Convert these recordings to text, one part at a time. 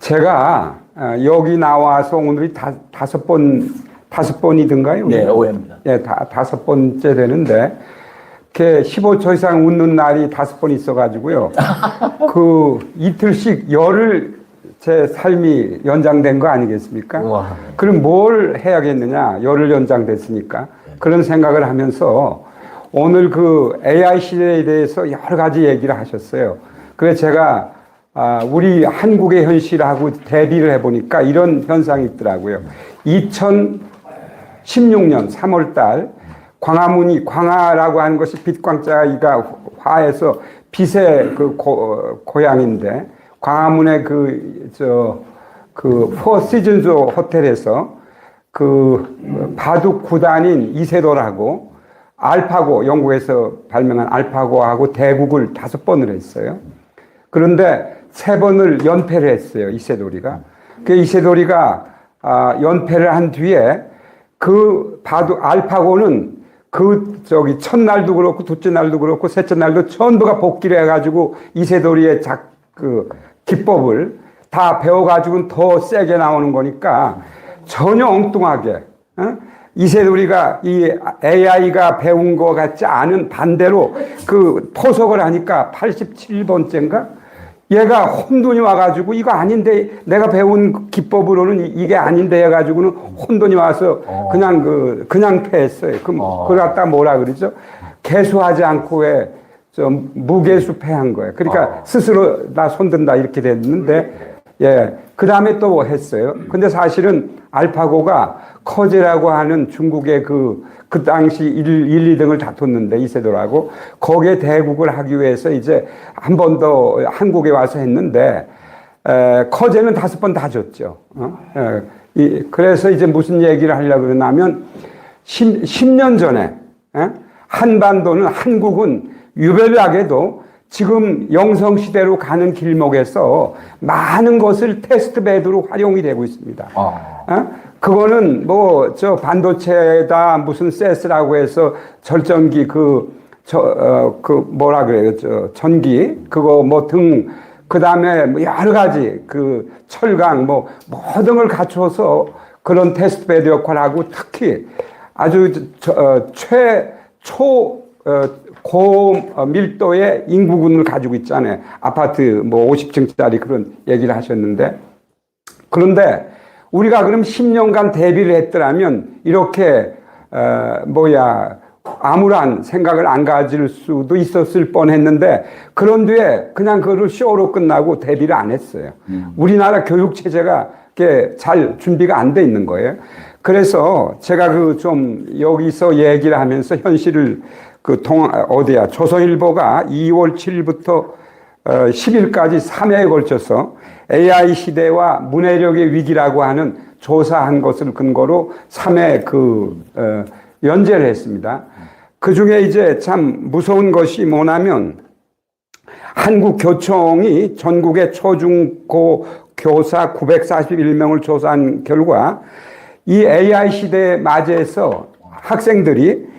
제가 여기 나와서 오늘이 다섯 번이든가요? 네, 오해입니다. 예, 다섯 번째 되는데, 이렇게 15초 이상 웃는 날이 5번 있어가지고요. 그 이틀씩 열흘 제 삶이 연장된 거 아니겠습니까? 우와. 그럼 뭘 해야겠느냐? 열흘 연장됐으니까. 그런 생각을 하면서 오늘 그 AI 시대에 대해서 여러 가지 얘기를 하셨어요. 그래서 제가 우리 한국의 현실하고 대비를 해보니까 이런 현상이 있더라고요. 2016년 3월 달 광화문이, 광화라고 하는 것이 빛광자가 화해서 빛의 그 고향인데, 광화문의 포 시즌즈 호텔에서 그 바둑 구단인 이세돌하고 알파고, 영국에서 발명한 알파고하고 대국을 5번을 했어요. 그런데 3번을 연패를 했어요, 이세돌이가. 그 이세돌이가 연패를 한 뒤에 그 바둑 알파고는 첫날도 그렇고 둘째 날도 그렇고 셋째 날도 전부가 복귀를 해가지고 이세돌이의 기법을 다 배워가지고는 더 세게 나오는 거니까 전혀 엉뚱하게, 이세돌이가 이 AI가 배운 것 같지 않은 반대로 그 포석을 하니까 87번째인가? 얘가 혼돈이 와가지고 이거 아닌데 내가 배운 기법으로는 이게 아닌데 해가지고는 혼돈이 와서 그냥 패했어요. 그걸 갖다 뭐라 그러죠? 개수하지 않고 왜 무개수 패한 거예요. 그러니까 스스로 나 손든다 이렇게 됐는데, 예. 그 다음에 또 했어요. 근데 사실은 알파고가 커제라고 하는 중국의 그 당시 1, 2등을 다퉜는데, 이세돌하고, 거기에 대국을 하기 위해서 이제 한 번 더 한국에 와서 했는데, 커제는 5번 다 졌죠. 그래서 이제 무슨 얘기를 하려고 그러냐면, 10년 전에, 한반도는, 한국은 유별나게도 지금 영성시대로 가는 길목에서 많은 것을 테스트베드로 활용이 되고 있습니다. 그거는 반도체다 무슨 세스라고 해서 절전기 뭐라 그래요? 전기, 그거 그 다음에 여러 가지 철강 모든 걸 갖춰서 그런 테스트베드 역할을 하고, 특히 아주 고밀도의 인구군을 가지고 있잖아요. 아파트 50층짜리 그런 얘기를 하셨는데, 그런데 우리가 그럼 10년간 대비를 했더라면 이렇게 아무런 생각을 안 가질 수도 있었을 뻔했는데, 그런 뒤에 그냥 그거를 쇼로 끝나고 대비를 안 했어요. 우리나라 교육 체제가 잘 준비가 안 돼 있는 거예요. 그래서 제가 여기서 얘기를 하면서 현실을 조선일보가 2월 7일부터 10일까지 3회에 걸쳐서 AI 시대와 문해력의 위기라고 하는 조사한 것을 근거로 3회 연재를 했습니다. 그 중에 이제 참 무서운 것이 뭐냐면, 한국교총이 전국의 초중고 교사 941명을 조사한 결과, 이 AI 시대에 맞이해서 학생들이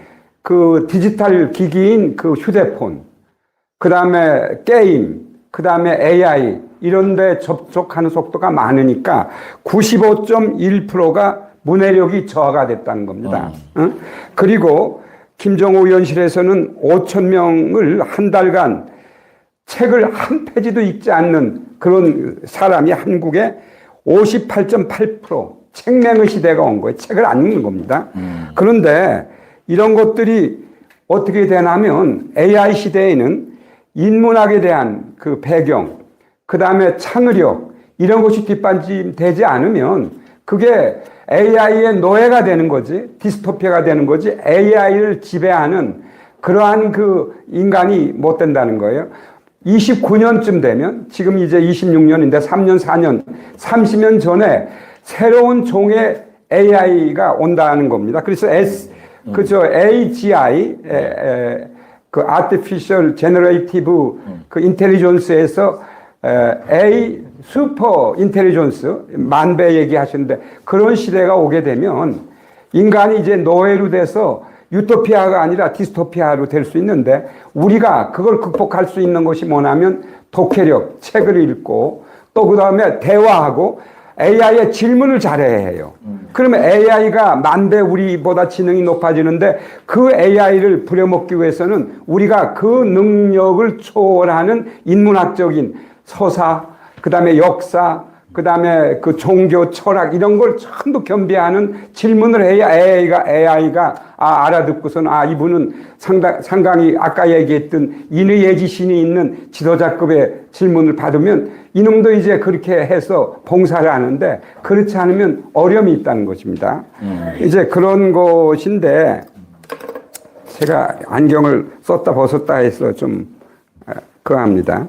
디지털 기기인 휴대폰, 그 다음에 게임, 그 다음에 AI, 이런 데 접촉하는 속도가 많으니까 95.1%가 문해력이 저하가 됐다는 겁니다. 그리고 김정우 의원실에서는 5,000명을 한 달간 책을 한 페이지도 읽지 않는 그런 사람이 한국에 58.8%, 책맹의 시대가 온 거예요. 책을 안 읽는 겁니다. 그런데 이런 것들이 어떻게 되냐면, AI 시대에는 인문학에 대한 배경, 그 다음에 창의력, 이런 것이 뒷받침되지 않으면 그게 AI의 노예가 되는 거지, 디스토피아가 되는 거지, AI를 지배하는 그러한 인간이 못 된다는 거예요. 29년쯤 되면, 지금 이제 26년인데 3년, 4년, 30년 전에 새로운 종의 AI가 온다는 겁니다. 그래서 AGI, Artificial Generative Intelligence에서 A 슈퍼 인텔리전스, 만배 얘기하시는데, 그런 시대가 오게 되면 인간이 이제 노예로 돼서 유토피아가 아니라 디스토피아로 될 수 있는데, 우리가 그걸 극복할 수 있는 것이 뭐냐면 독해력, 책을 읽고, 또 그 다음에 대화하고 AI의 질문을 잘해야 해요. 그러면 AI가 만배 우리보다 지능이 높아지는데 그 AI를 부려먹기 위해서는 우리가 그 능력을 초월하는 인문학적인 서사, 그 다음에 역사, 그 다음에 그 종교, 철학 이런 걸 전부 겸비하는 질문을 해야 AI가 알아듣고서는 이분은 상당히 아까 얘기했던 인의 예지신이 있는 지도자급의 질문을 받으면 이놈도 이제 그렇게 해서 봉사를 하는데 그렇지 않으면 어려움이 있다는 것입니다. 이제 그런 것인데 제가 안경을 썼다 벗었다 해서 좀 그합니다.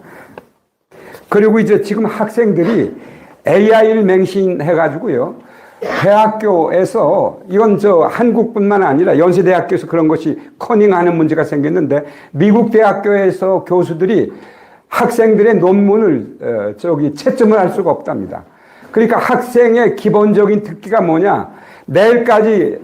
그리고 이제 지금 학생들이 AI를 맹신해가지고요. 대학교에서 이건 한국뿐만 아니라 연세대학교에서 그런 것이 커닝하는 문제가 생겼는데 미국 대학교에서 교수들이 학생들의 논문을 채점을 할 수가 없답니다. 그러니까 학생의 기본적인 특기가 뭐냐? 내일까지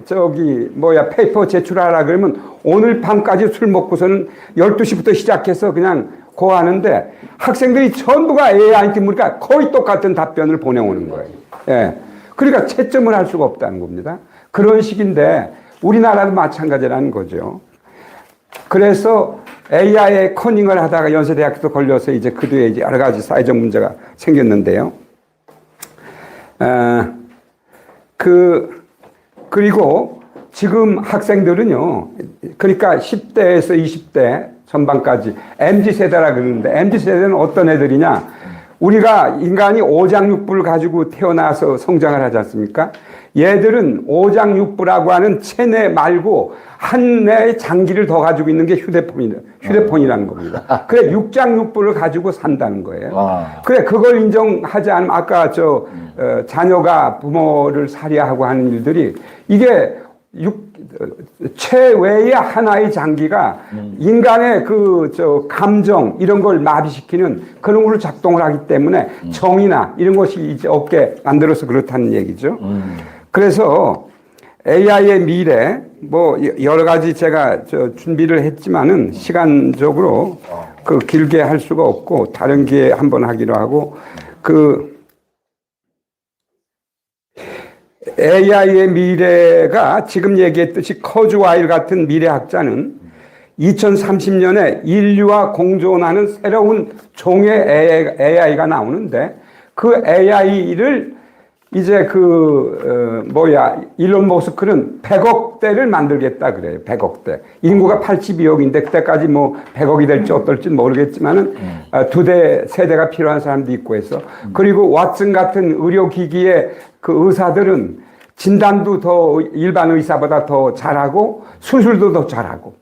페이퍼 제출하라 그러면 오늘 밤까지 술 먹고서는 12시부터 시작해서 그냥 하는데 학생들이 전부가 AI한테 물으니까 거의 똑같은 답변을 보내오는 거예요. 예. 그러니까 채점을 할 수가 없다는 겁니다. 그런 식인데 우리나라도 마찬가지라는 거죠. 그래서 AI에 커닝을 하다가 연세대학교도 걸려서 이제 그 뒤에 이제 여러 가지 사회적 문제가 생겼는데요. 그리고 지금 학생들은요, 그러니까 10대에서 20대 전반까지 MZ세대라 그러는데 MZ세대는 어떤 애들이냐? 우리가 인간이 오장육부를 가지고 태어나서 성장을 하지 않습니까? 얘들은 오장육부라고 하는 체내 말고 한뇌의 장기를 더 가지고 있는 게 휴대폰이라는 겁니다. 그래 육장육부를 가지고 산다는 거예요. 그래 그걸 인정하지 않으면 아까 자녀가 부모를 살해하고 하는 일들이 이게 최외의 하나의 장기가 인간의 감정 이런 걸 마비시키는 그런 걸로 작동을 하기 때문에 정의나 이런 것이 이제 없게 만들어서 그렇다는 얘기죠. 그래서 AI의 미래 여러 가지 제가 준비를 했지만은 시간적으로 길게 할 수가 없고 다른 기회에 한번 하기로 하고 AI의 미래가 지금 얘기했듯이 커즈와일 같은 미래학자는 2030년에 인류와 공존하는 새로운 종의 AI가 나오는데 그 AI를 이제 일론 머스크는 100억대를 만들겠다 그래요. 100억대. 인구가 82억인데 그때까지 100억이 될지 어떨지 모르겠지만은 두 대, 세 대가 필요한 사람도 있고 해서. 그리고 왓슨 같은 의료기기의 그 의사들은 진단도 더 일반 의사보다 더 잘하고 수술도 더 잘하고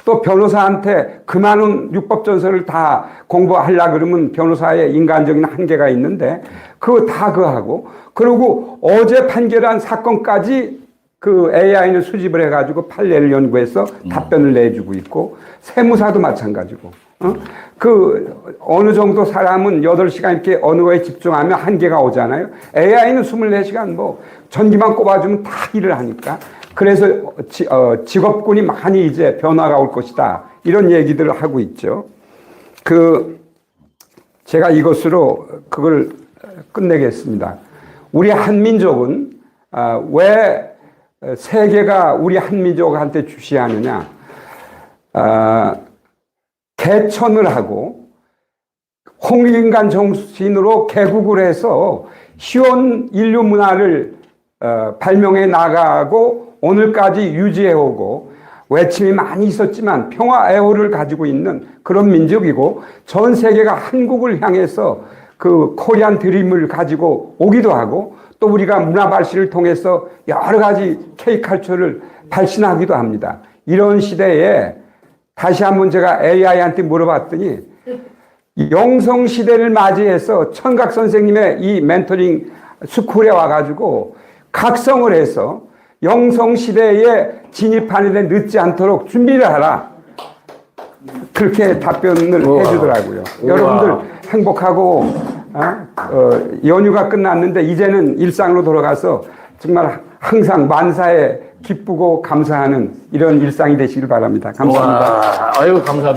또 변호사한테 그 많은 유법전서를 다 공부하려고 그러면 변호사의 인간적인 한계가 있는데 그거 다 하고 그리고 어제 판결한 사건까지 그 AI는 수집을 해가지고 판례를 연구해서 답변을 내주고 있고 세무사도 마찬가지고 어느 정도 사람은 8시간 이렇게 어느 거에 집중하면 한계가 오잖아요. AI는 24시간 전기만 꼽아주면 다 일을 하니까. 그래서 직업군이 많이 이제 변화가 올 것이다. 이런 얘기들을 하고 있죠. 제가 이것으로 그걸 끝내겠습니다. 우리 한민족은 왜 세계가 우리 한민족한테 주시하느냐? 개천을 하고 홍익인간 정신으로 개국을 해서 희원 인류 문화를 발명해 나가고 오늘까지 유지해오고 외침이 많이 있었지만 평화 애호를 가지고 있는 그런 민족이고 전 세계가 한국을 향해서 그 코리안 드림을 가지고 오기도 하고 또 우리가 문화 발신을 통해서 여러 가지 K컬처를 발신하기도 합니다. 이런 시대에 다시 한번 제가 AI한테 물어봤더니 영성 시대를 맞이해서 천각 선생님의 이 멘토링 스쿨에 와가지고 각성을 해서 영성 시대에 진입하는 데 늦지 않도록 준비를 하라. 그렇게 답변을 해주더라고요. 여러분들 행복하고 연휴가 끝났는데 이제는 일상으로 돌아가서 정말 항상 만사에 기쁘고 감사하는 이런 일상이 되시길 바랍니다. 감사합니다. 아유, 감사합니다.